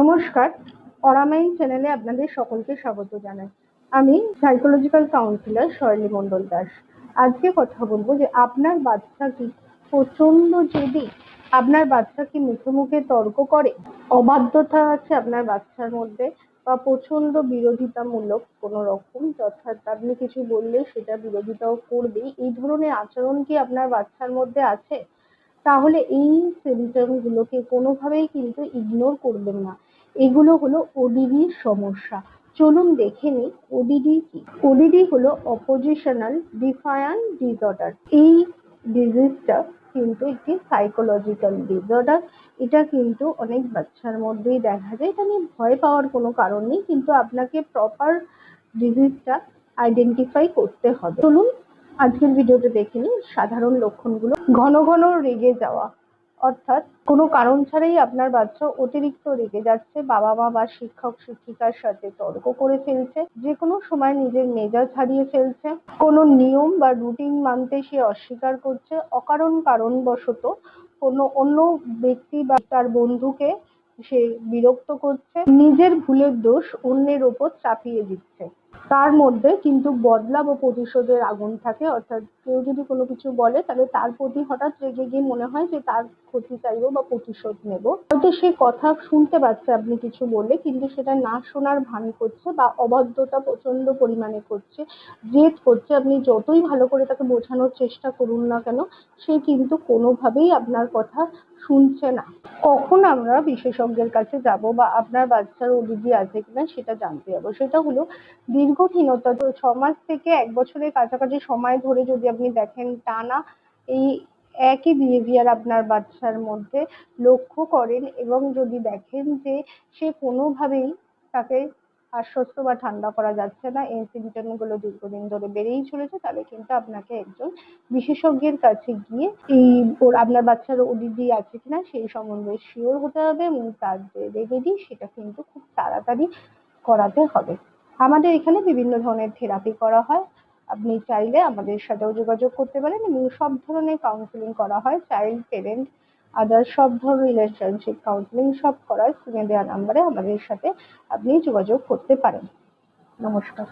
নমস্কার, অরামাইন চ্যানেলে আপনাদের সকলকে স্বাগত জানাই। আমি সাইকোলজিক্যাল কাউন্সিলর শৈলী মণ্ডল দাস। আজকে কথা বলবো যে আপনার বাচ্চা কি প্রচন্ড জেদি, আপনার বাচ্চা কি মুখে মুখে তর্ক করে, অবাধ্যতা আছে আপনার বাচ্চার মধ্যে, বা প্রচন্ড বিরোধিতামূলক কোনো রকম, অর্থাৎ আপনি কিছু বললে সেটা বিরোধিতাও করবেই, এই ধরনের আচরণ কি আপনার বাচ্চার মধ্যে আছে? তাহলে এই সিমটম গুলোকে কোনোভাবেই কিন্তু ইগনোর করবেন না। এগুলো হলো ওডিডির সমস্যা। চলুন দেখে নিই ওডিডি কি। ওডিডি হলো অপোজিশনাল ডিফায়ান্ট ডিসঅর্ডার। এই ডিজিজটা কিন্তু একটি সাইকোলজিক্যাল ডিসঅর্ডার। এটা কিন্তু অনেক বাচ্চার মধ্যেই দেখা যায়। এটা নিয়ে ভয় পাওয়ার কোনো কারণ নেই, কিন্তু আপনাকে প্রপার ডিজিজটা আইডেন্টিফাই করতে হবে। চলুন আজকের ভিডিওতে দেখে নিই সাধারণ লক্ষণগুলো। ঘন ঘন রেগে যাওয়া, অর্থাৎ কোনো কারণ ছাড়াই আপনার বাচ্চা অতিরিক্ত রেগে যাচ্ছে, বাবা মা বা শিক্ষক শিক্ষিকার সাথে তর্ক করে ফেলছে, যে কোনো সময় নিজের মেজাজ হারিয়ে ফেলছে, কোনো নিয়ম বা রুটিন মানতে সে অস্বীকার করছে, অকারণ কারণবশত কোনো অন্য ব্যক্তি বা তার বন্ধুকে সে বিরক্ত করছে, নিজের ভুলের দোষ অন্যের ওপর চাপিয়ে দিচ্ছে। তার মধ্যে কিন্তু বদলা বা প্রতিশোধের আগুন থাকে, অর্থাৎ কেউ যদি কোনো কিছু বলে তাহলে তার প্রতি হঠাৎ রেগে গিয়ে মনে হয় যে তার ক্ষতি চাইবো বা প্রতিশোধ নেব। হয়তো সে কথা শুনতে পাচ্ছে আপনি কিছু বললে, কিন্তু সেটা না শোনার ভান করছে বা অবাধ্যতা প্রচন্ড পরিমাণে করছে, জেদ করছে। আপনি যতই ভালো করে তাকে বোঝানোর চেষ্টা করুন না কেন, সে কিন্তু কোনোভাবেই আপনার কথা শুনছে না। কখন আমরা বিশেষজ্ঞের কাছে যাব বা আপনার বাচ্চার ওডিডি আছে কিনা সেটা জানতে যাবো, সেটা হলো দীর্ঘহীনতা। 6 মাস থেকে 1 বছরের কাছাকাছি সময় ধরে যদি আপনি দেখেন টানা এই একই বিহেভিয়ার আপনার বাচ্চার মধ্যে লক্ষ্য করেন, এবং যদি দেখেন যে সে কোনোভাবেই তাকে আশ্বস্ত বা ঠান্ডা করা যাচ্ছে না, এই সিমটমগুলো দীর্ঘদিন ধরে বেড়েই চলেছে, তাহলে কিন্তু আপনাকে একজন বিশেষজ্ঞের কাছে গিয়ে আপনার বাচ্চার ওডিডি আছে কিনা সেই সম্বন্ধে শিওর হতে হবে, এবং তার যে রেমেডি সেটা কিন্তু খুব তাড়াতাড়ি করাতে হবে। আমাদের এখানে বিভিন্ন ধরনের থেরাপি করা হয়। আপনি চাইলে আমাদের সাথেও যোগাযোগ করতে পারেন, এবং সব ধরনের কাউন্সিলিং করা হয়, চাইল্ড, পেরেন্ট, আদার সব ধরনের রিলেশনশিপ কাউন্সিলিং সব করা হয়। স্ক্রিনে দেওয়া নাম্বারে আমাদের সাথে আপনি যোগাযোগ করতে পারেন। নমস্কার।